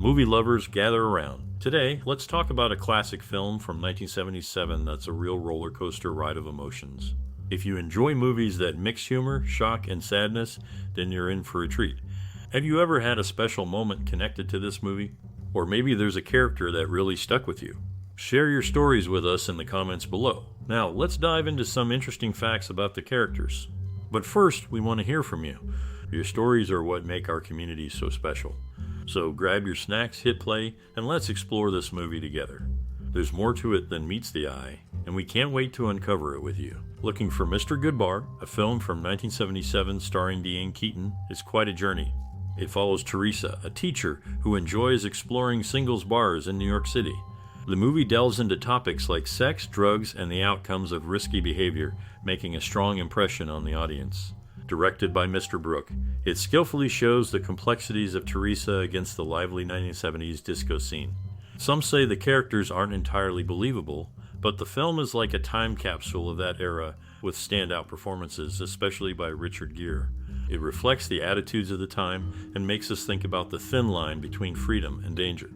Movie lovers, gather around. Today, let's talk about a classic film from 1977 that's a real roller coaster ride of emotions. If you enjoy movies that mix humor, shock, and sadness, then you're in for a treat. Have you ever had a special moment connected to this movie? Or maybe there's a character that really stuck with you. Share your stories with us in the comments below. Now, let's dive into some interesting facts about the characters. But first, we want to hear from you. Your stories are what make our community so special. So grab your snacks, hit play, and let's explore this movie together. There's more to it than meets the eye, and we can't wait to uncover it with you. Looking for Mr. Goodbar, a film from 1977 starring Diane Keaton, is quite a journey. It follows Theresa, a teacher who enjoys exploring singles bars in New York City. The movie delves into topics like sex, drugs, and the outcomes of risky behavior, making a strong impression on the audience. Directed by Mr. Brook, it skillfully shows the complexities of Theresa against the lively 1970s disco scene. Some say the characters aren't entirely believable, but the film is like a time capsule of that era with standout performances, especially by Richard Gere. It reflects the attitudes of the time and makes us think about the thin line between freedom and danger.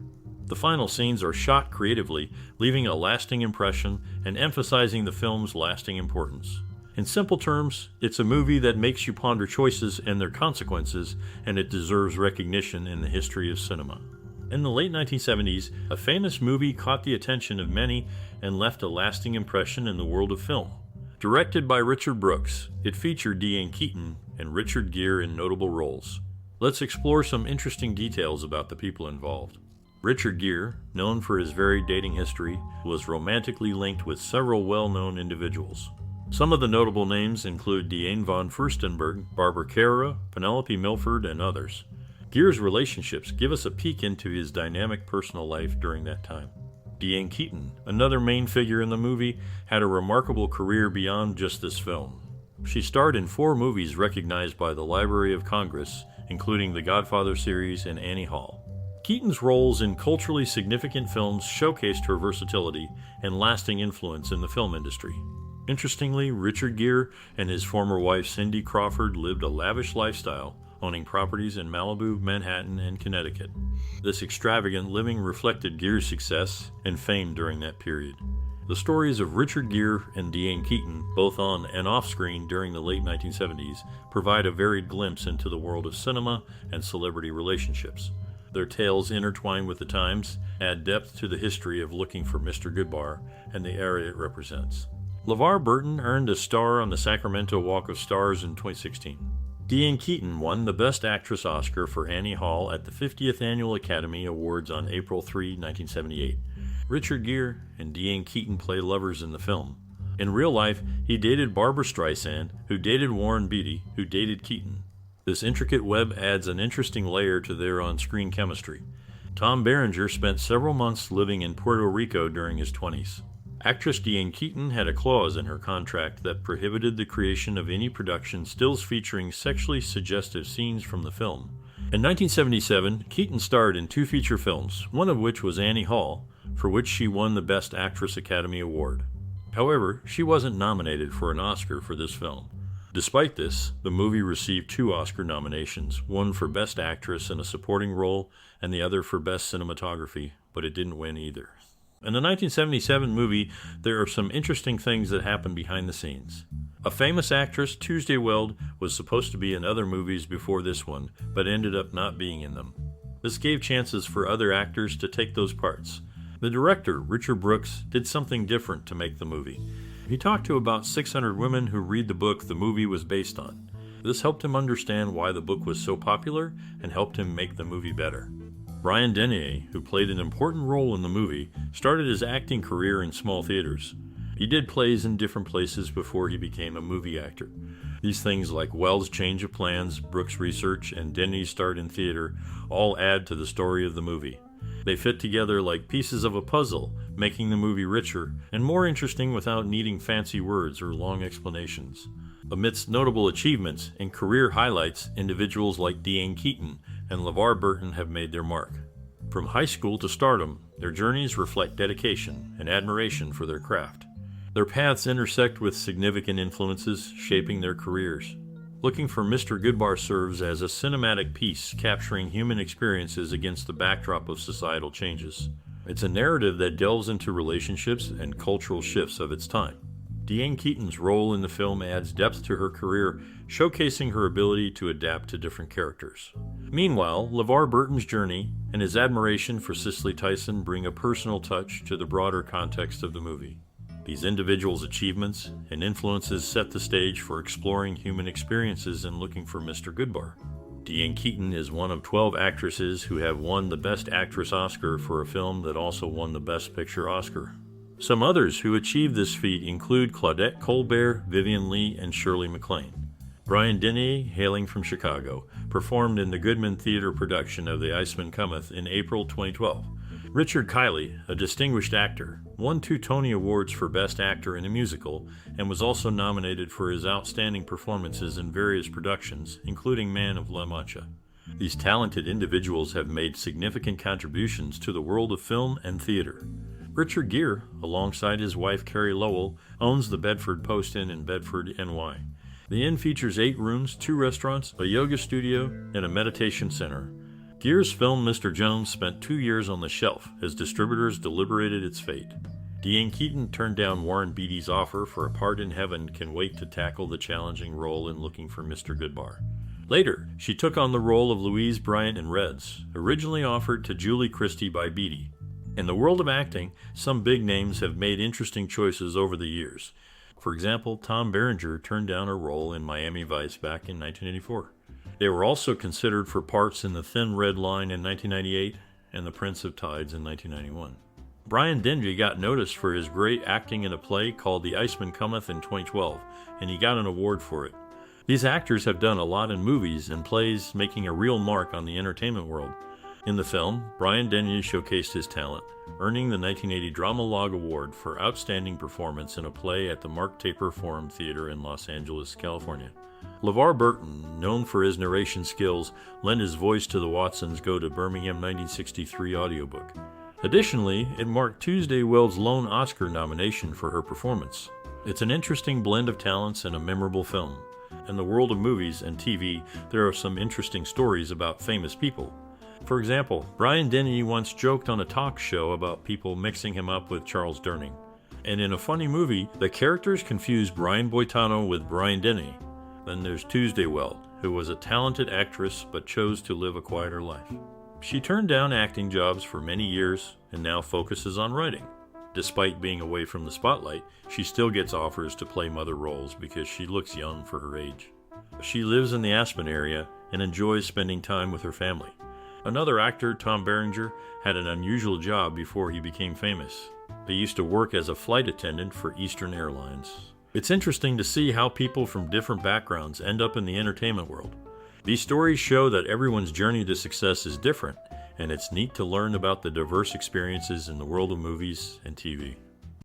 The final scenes are shot creatively, leaving a lasting impression and emphasizing the film's lasting importance. In simple terms, it's a movie that makes you ponder choices and their consequences, and it deserves recognition in the history of cinema. In the late 1970s, a famous movie caught the attention of many and left a lasting impression in the world of film. Directed by Richard Brooks, it featured Diane Keaton and Richard Gere in notable roles. Let's explore some interesting details about the people involved. Richard Gere, known for his varied dating history, was romantically linked with several well-known individuals. Some of the notable names include Diane von Furstenberg, Barbara Carole, Penelope Milford, and others. Gere's relationships give us a peek into his dynamic personal life during that time. Diane Keaton, another main figure in the movie, had a remarkable career beyond just this film. She starred in 4 movies recognized by the Library of Congress, including the Godfather series and Annie Hall. Keaton's roles in culturally significant films showcased her versatility and lasting influence in the film industry. Interestingly, Richard Gere and his former wife Cindy Crawford lived a lavish lifestyle, owning properties in Malibu, Manhattan, and Connecticut. This extravagant living reflected Gere's success and fame during that period. The stories of Richard Gere and Diane Keaton, both on and off screen during the late 1970s, provide a varied glimpse into the world of cinema and celebrity relationships. Their tales intertwine with the times, add depth to the history of Looking for Mr. Goodbar and the era it represents. LeVar Burton earned a star on the Sacramento Walk of Stars in 2016. Diane Keaton won the Best Actress Oscar for Annie Hall at the 50th Annual Academy Awards on April 3, 1978. Richard Gere and Diane Keaton play lovers in the film. In real life, he dated Barbra Streisand, who dated Warren Beatty, who dated Keaton. This intricate web adds an interesting layer to their on-screen chemistry. Tom Berenger spent several months living in Puerto Rico during his 20s. Actress Diane Keaton had a clause in her contract that prohibited the creation of any production stills featuring sexually suggestive scenes from the film. In 1977, Keaton starred in 2 feature films, one of which was Annie Hall, for which she won the Best Actress Academy Award. However, she wasn't nominated for an Oscar for this film. Despite this, the movie received 2 Oscar nominations, one for Best Actress in a Supporting Role and the other for Best Cinematography, but it didn't win either. In the 1977 movie, there are some interesting things that happen behind the scenes. A famous actress, Tuesday Weld, was supposed to be in other movies before this one, but ended up not being in them. This gave chances for other actors to take those parts. The director, Richard Brooks, did something different to make the movie. He talked to about 600 women who read the book the movie was based on. This helped him understand why the book was so popular and helped him make the movie better. Brian Dennehy, who played an important role in the movie, started his acting career in small theaters. He did plays in different places before he became a movie actor. These things like Weld's change of plans, Brooks' research, and Dennehy's start in theater all add to the story of the movie. They fit together like pieces of a puzzle, making the movie richer and more interesting without needing fancy words or long explanations. Amidst notable achievements and career highlights, individuals like Diane Keaton and LeVar Burton have made their mark. From high school to stardom, their journeys reflect dedication and admiration for their craft. Their paths intersect with significant influences shaping their careers. Looking for Mr. Goodbar serves as a cinematic piece capturing human experiences against the backdrop of societal changes. It's a narrative that delves into relationships and cultural shifts of its time. Diane Keaton's role in the film adds depth to her career, showcasing her ability to adapt to different characters. Meanwhile, LeVar Burton's journey and his admiration for Cicely Tyson bring a personal touch to the broader context of the movie. These individuals' achievements and influences set the stage for exploring human experiences and looking for Mr. Goodbar. Diane Keaton is one of 12 actresses who have won the Best Actress Oscar for a film that also won the Best Picture Oscar. Some others who achieved this feat include Claudette Colbert, Vivien Leigh, and Shirley MacLaine. Brian Denny, hailing from Chicago, performed in the Goodman Theater production of The Iceman Cometh in April 2012. Richard Kiley, a distinguished actor, won 2 Tony Awards for Best Actor in a Musical and was also nominated for his outstanding performances in various productions, including Man of La Mancha. These talented individuals have made significant contributions to the world of film and theater. Richard Gere, alongside his wife Carrie Lowell, owns the Bedford Post Inn in Bedford, NY. The inn features 8 rooms, 2 restaurants, a yoga studio, and a meditation center. Gere's film Mr. Jones spent 2 years on the shelf as distributors deliberated its fate. Diane Keaton turned down Warren Beatty's offer for A Part in Heaven can wait to tackle the challenging role in Looking for Mr. Goodbar. Later, she took on the role of Louise Bryant in Reds, originally offered to Julie Christie by Beatty. In the world of acting, some big names have made interesting choices over the years. For example, Tom Berenger turned down a role in Miami Vice back in 1984. They were also considered for parts in The Thin Red Line in 1998 and The Prince of Tides in 1991. Brian Denby got noticed for his great acting in a play called The Iceman Cometh in 2012, and he got an award for it. These actors have done a lot in movies and plays, making a real mark on the entertainment world. In the film, Brian Denny showcased his talent, earning the 1980 Drama Log Award for Outstanding Performance in a play at the Mark Taper Forum Theater in Los Angeles, California. LeVar Burton, known for his narration skills, lent his voice to the Watsons' Go to Birmingham 1963 audiobook. Additionally, it marked Tuesday Weld's lone Oscar nomination for her performance. It's an interesting blend of talents and a memorable film. In the world of movies and TV, there are some interesting stories about famous people. For example, Brian Denny once joked on a talk show about people mixing him up with Charles Durning. And in a funny movie, the characters confused Brian Boitano with Brian Denny. Then there's Tuesday Weld, who was a talented actress but chose to live a quieter life. She turned down acting jobs for many years and now focuses on writing. Despite being away from the spotlight, she still gets offers to play mother roles because she looks young for her age. She lives in the Aspen area and enjoys spending time with her family. Another actor, Tom Berenger, had an unusual job before he became famous. He used to work as a flight attendant for Eastern Airlines. It's interesting to see how people from different backgrounds end up in the entertainment world. These stories show that everyone's journey to success is different, and it's neat to learn about the diverse experiences in the world of movies and TV.